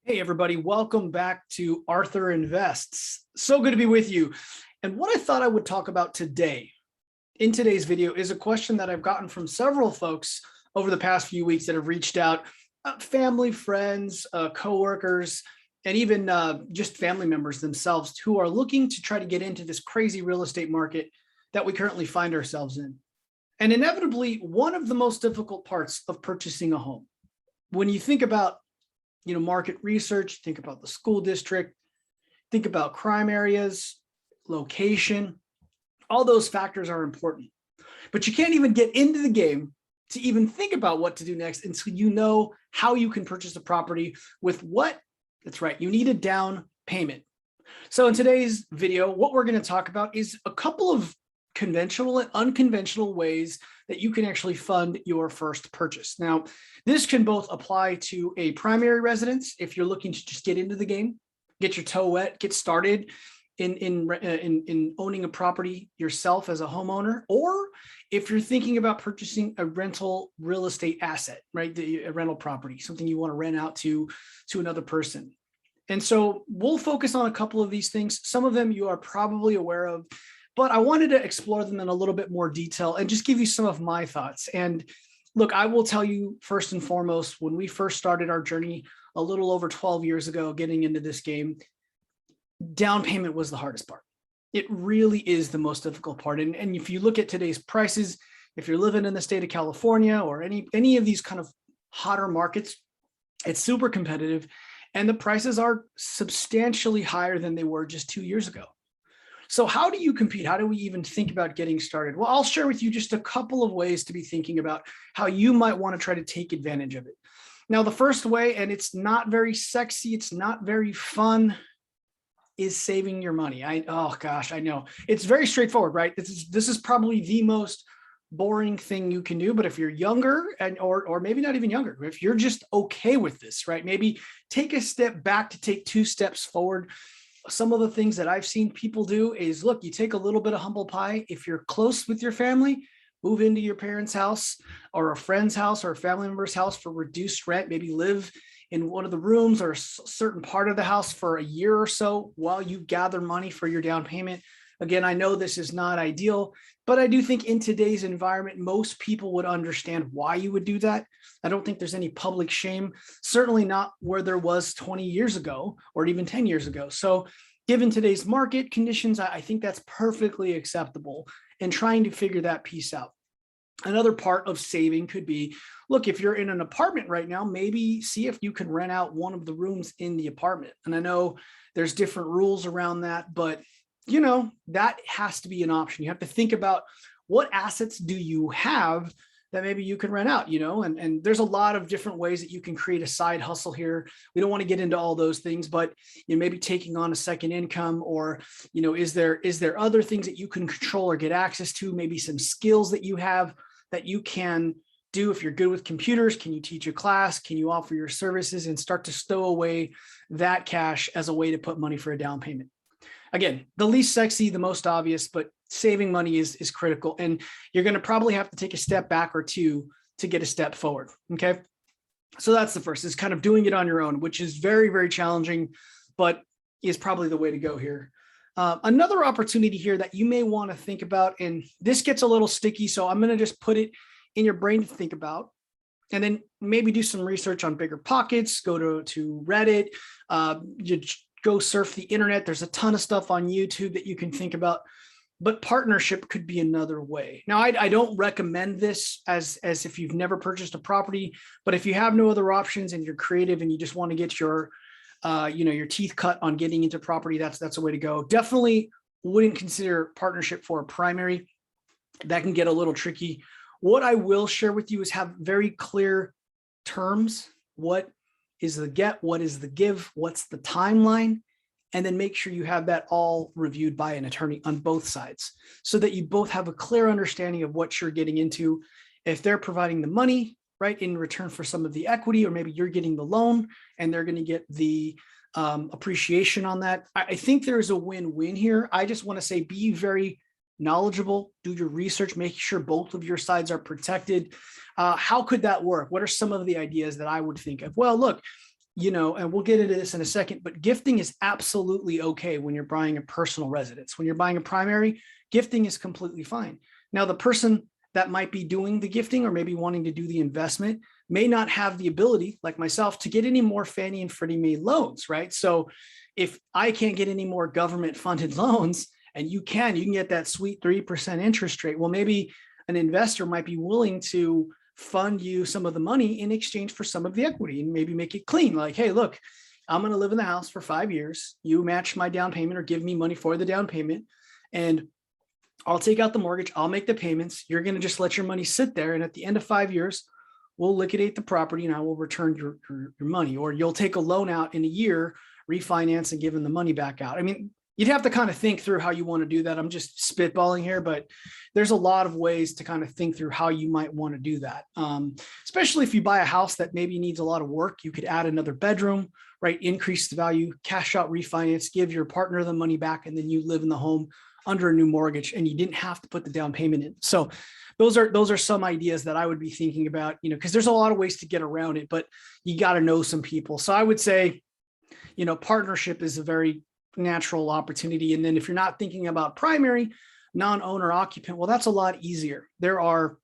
Hey, everybody, welcome back to Arthur Invests. So good to be with you. And what I thought I would talk about today in today's video is a question that I've gotten from several folks over the past few weeks that have reached out, family, friends, coworkers, and even just family members themselves who are looking to try to get into this crazy real estate market that we currently find ourselves in. And inevitably, one of the most difficult parts of purchasing a home. When you think about market research, think about the school district, think about crime areas, location, all those factors are important. But you can't even get into the game to even think about what to do next until you know how you can purchase a property with what? That's right, you need a down payment. So in today's video, what we're going to talk about is a couple of conventional and unconventional ways that you can actually fund your first purchase. Now, this can both apply to a primary residence if you're looking to just get into the game, get your toe wet, get started in owning a property yourself as a homeowner, or if you're thinking about purchasing a rental real estate asset, right? A rental property, something you want to rent out to another person. And so we'll focus on a couple of these things. Some of them you are probably aware of, but I wanted to explore them in a little bit more detail and just give you some of my thoughts. And look, I will tell you first and foremost, when we first started our journey a little over 12 years ago, getting into this game, down payment was the hardest part. It really is the most difficult part. And if you look at today's prices, if you're living in the state of California or any of these kind of hotter markets, it's super competitive. And the prices are substantially higher than they were just 2 years ago. So how do you compete? How do we even think about getting started? Well, I'll share with you just a couple of ways to be thinking about how you might want to try to take advantage of it. Now, the first way, and it's not very sexy, it's not very fun, is saving your money. Oh gosh, I know. It's very straightforward, right? This is probably the most boring thing you can do. But if you're younger or maybe not even younger, if you're just okay with this, right? Maybe take a step back to take 2 steps forward. Some of the things that I've seen people do is, look, you take a little bit of humble pie. If you're close with your family, move into your parents' house or a friend's house or a family member's house for reduced rent, maybe live in one of the rooms or a certain part of the house for a year or so while you gather money for your down payment. Again, I know this is not ideal, but I do think in today's environment, most people would understand why you would do that. I don't think there's any public shame, certainly not where there was 20 years ago or even 10 years ago. So given today's market conditions, I think that's perfectly acceptable and trying to figure that piece out. Another part of saving could be, look, if you're in an apartment right now, maybe see if you can rent out one of the rooms in the apartment. And I know there's different rules around that, but that has to be an option. You have to think about what assets do you have that maybe you can rent out, and there's a lot of different ways that you can create a side hustle here. We don't want to get into all those things, but maybe taking on a second income, or is there other things that you can control or get access to, maybe some skills that you have that you can do. If you're good with computers, can you teach a class? Can you offer your services and start to stow away that cash as a way to put money for a down payment? Again, the least sexy, the most obvious, but saving money is critical. And you're going to probably have to take a step back or two to get a step forward. Okay. So that's the first, is kind of doing it on your own, which is very, very challenging, but is probably the way to go here. Another opportunity here that you may want to think about, and this gets a little sticky, so I'm going to just put it in your brain to think about, and then maybe do some research on BiggerPockets, go to Reddit, you go surf the internet. There's a ton of stuff on YouTube that you can think about, but partnership could be another way. Now, I don't recommend this as if you've never purchased a property, but if you have no other options and you're creative and you just want to get your teeth cut on getting into property, that's a way to go. Definitely wouldn't consider partnership for a primary. That can get a little tricky. What I will share with you is have very clear terms. What is the get? What is the give? What's the timeline? And then make sure you have that all reviewed by an attorney on both sides so that you both have a clear understanding of what you're getting into. If they're providing the money, right, in return for some of the equity, or maybe you're getting the loan and they're going to get the appreciation on that. I think there's a win-win here. I just want to say, be very knowledgeable, do your research, make sure both of your sides are protected. How could that work? What are some of the ideas that I would think of? Well, look, and we'll get into this in a second, but gifting is absolutely okay when you're buying a personal residence. When you're buying a primary, gifting is completely fine. Now, the person that might be doing the gifting or maybe wanting to do the investment may not have the ability, like myself, to get any more Fannie and Freddie Mae loans, right? So if I can't get any more government funded loans and you can get that sweet 3% interest rate, well, maybe an investor might be willing to fund you some of the money in exchange for some of the equity and maybe make it clean. Like, hey, look, I'm going to live in the house for 5 years. You match my down payment or give me money for the down payment, and I'll take out the mortgage. I'll make the payments. You're going to just let your money sit there. And at the end of 5 years, we'll liquidate the property and I will return your money, or you'll take a loan out in a year, refinance and give them the money back out. I mean, you'd have to kind of think through how you want to do that. I'm just spitballing here, but there's a lot of ways to kind of think through how you might want to do that. Especially if you buy a house that maybe needs a lot of work, you could add another bedroom, right? Increase the value, cash out, refinance, give your partner the money back, and then you live in the home under a new mortgage and you didn't have to put the down payment in. So those are some ideas that I would be thinking about, because there's a lot of ways to get around it, but you got to know some people. So I would say, partnership is a very natural opportunity. And then if you're not thinking about primary, non-owner occupant, well, that's a lot easier. There are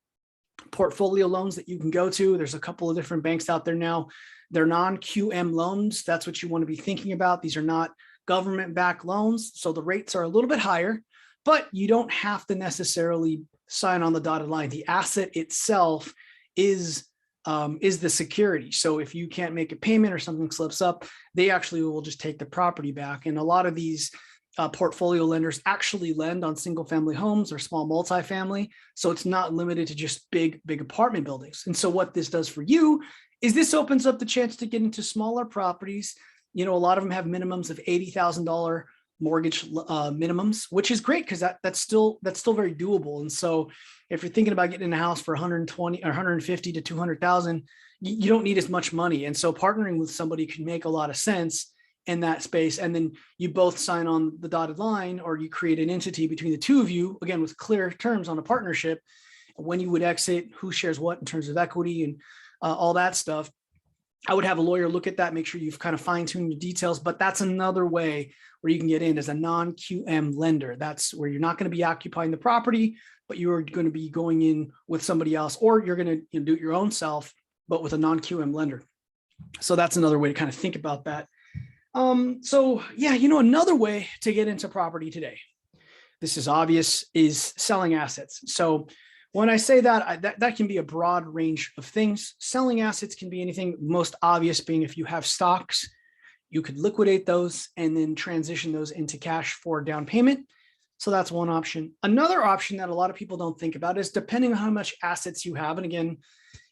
portfolio loans that you can go to. There's a couple of different banks out there now. They're non-QM loans. That's what you want to be thinking about. These are not government-backed loans, so the rates are a little bit higher, but you don't have to necessarily sign on the dotted line. The asset itself is the security. So if you can't make a payment or something slips up, they actually will just take the property back. And a lot of these portfolio lenders actually lend on single family homes or small multifamily. So it's not limited to just big apartment buildings. And so what this does for you is this opens up the chance to get into smaller properties. A lot of them have minimums of $80,000 mortgage minimums, which is great because that's still very doable. And so if you're thinking about getting in a house for 120 or 150 to 200,000, you don't need as much money. And so partnering with somebody can make a lot of sense in that space. And then you both sign on the dotted line, or you create an entity between the two of you, again, with clear terms on a partnership, when you would exit, who shares what in terms of equity and all that stuff. I would have a lawyer look at that, make sure you've kind of fine-tuned the details, but that's another way where you can get in as a non-QM lender. That's where you're not going to be occupying the property, but you're going to be going in with somebody else, or you're going to do it your own self, but with a non-QM lender. So that's another way to kind of think about that. So yeah, another way to get into property today, this is obvious, is selling assets. So when I say that, that can be a broad range of things. Selling assets can be anything, most obvious being if you have stocks, you could liquidate those and then transition those into cash for down payment. So that's one option. Another option that a lot of people don't think about is depending on how much assets you have. And again,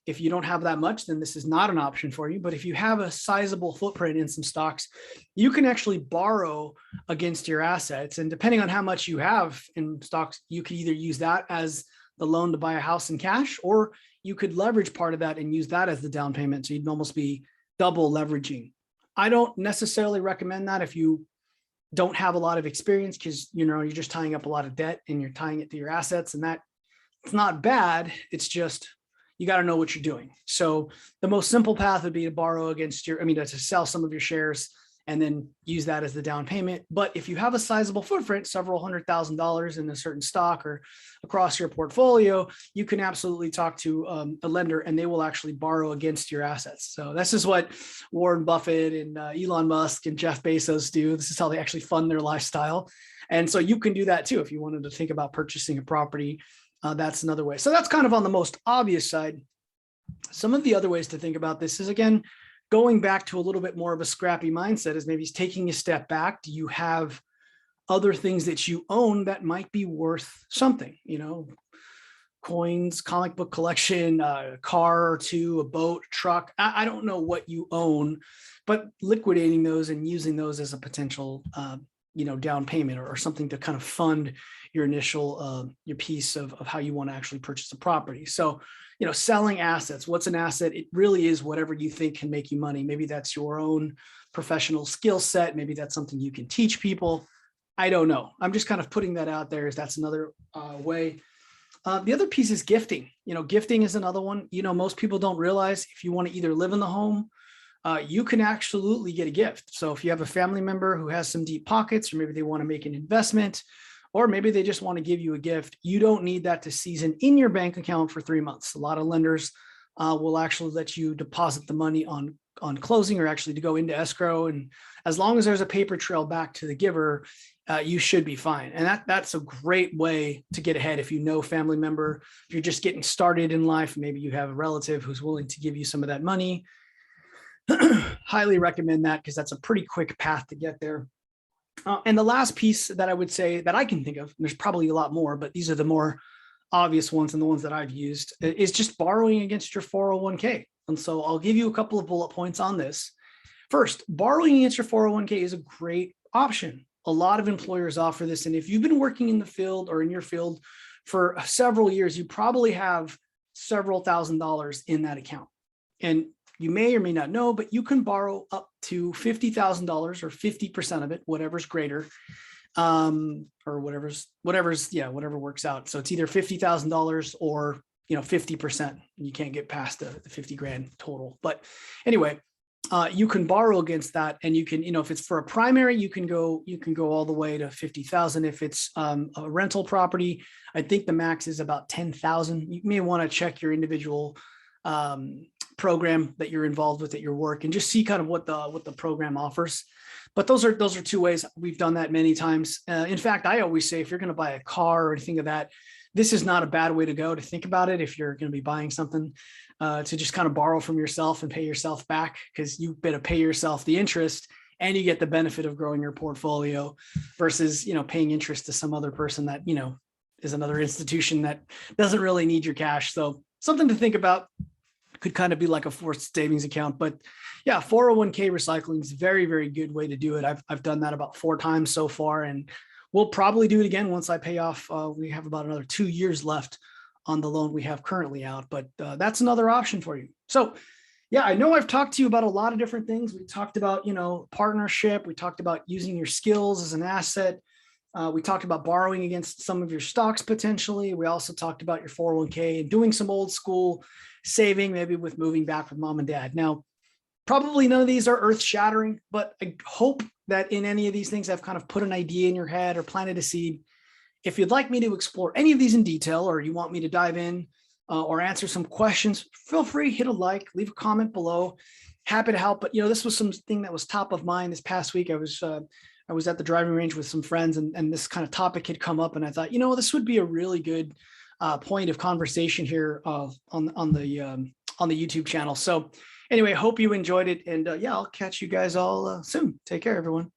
if you don't have that much, then this is not an option for you. But if you have a sizable footprint in some stocks, you can actually borrow against your assets. And depending on how much you have in stocks, you could either use that as the loan to buy a house in cash, or you could leverage part of that and use that as the down payment. So you'd almost be double leveraging. I don't necessarily recommend that if you don't have a lot of experience, because you're just tying up a lot of debt and you're tying it to your assets, and that it's not bad. It's just you got to know what you're doing. So the most simple path would be to borrow against to sell some of your shares and then use that as the down payment. But if you have a sizable footprint, several $100,000 in a certain stock or across your portfolio, you can absolutely talk to a lender and they will actually borrow against your assets. So this is what Warren Buffett and Elon Musk and Jeff Bezos do. This is how they actually fund their lifestyle. And so you can do that too. If you wanted to think about purchasing a property, that's another way. So that's kind of on the most obvious side. Some of the other ways to think about this is, again, going back to a little bit more of a scrappy mindset, is maybe taking a step back. Do you have other things that you own that might be worth something? Coins, comic book collection, a car or two, a boat, truck. I don't know what you own, but liquidating those and using those as a potential, down payment or something to kind of fund your initial, your piece of how you want to actually purchase a property. So, selling assets. What's an asset? It really is whatever you think can make you money. Maybe that's your own professional skill set. Maybe that's something you can teach people. I don't know. I'm just kind of putting that out there, as that's another way. The other piece is gifting. Gifting is another one. Most people don't realize if you want to either live in the home you can absolutely get a gift. So if you have a family member who has some deep pockets, or maybe they want to make an investment, or maybe they just want to give you a gift, you don't need that to season in your bank account for 3 months. A lot of lenders will actually let you deposit the money on closing, or actually to go into escrow. And as long as there's a paper trail back to the giver, you should be fine. And that's a great way to get ahead. If you know family member, if you're just getting started in life, maybe you have a relative who's willing to give you some of that money, highly recommend that, because that's a pretty quick path to get there. And the last piece that I would say that I can think of, and there's probably a lot more, but these are the more obvious ones and the ones that I've used, is just borrowing against your 401k. And so I'll give you a couple of bullet points on this. First, borrowing against your 401k is a great option. A lot of employers offer this. And if you've been working in the field or in your field for several years, you probably have several $1,000s in that account. And you may or may not know, but you can borrow up to $50,000 or 50% of it, whatever's greater, or whatever works out. So it's either $50,000 or 50%. You can't get past the 50 grand total. But anyway, you can borrow against that, and you can, if it's for a primary, you can go all the way to 50,000. If it's a rental property, I think the max is about 10,000. You may want to check your individual program that you're involved with at your work and just see kind of what the program offers. But those are two ways. We've done that many times. In fact, I always say, if you're going to buy a car or anything of that, this is not a bad way to go to think about it. If you're going to be buying something, to just kind of borrow from yourself and pay yourself back, because you better pay yourself the interest and you get the benefit of growing your portfolio versus, paying interest to some other person that, is another institution that doesn't really need your cash. So something to think about. Could kind of be like a forced savings account. But yeah, 401k recycling is a very, very good way to do it. I've done that about 4 times so far, and we'll probably do it again once I pay off. We have about another 2 years left on the loan we have currently out, but that's another option for you. So yeah, I know I've talked to you about a lot of different things. We talked about, partnership. We talked about using your skills as an asset. We talked about borrowing against some of your stocks potentially. We also talked about your 401k and doing some old school saving, maybe with moving back with mom and dad. Now, probably none of these are earth shattering, but I hope that in any of these things, I've kind of put an idea in your head or planted a seed. If you'd like me to explore any of these in detail, or you want me to dive in or answer some questions, feel free, hit a like, leave a comment below. Happy to help. But this was something that was top of mind this past week. I was at the driving range with some friends, and this kind of topic had come up, and I thought, this would be a really good point of conversation here on the YouTube channel. So anyway, hope you enjoyed it, and yeah, I'll catch you guys all soon. Take care, everyone.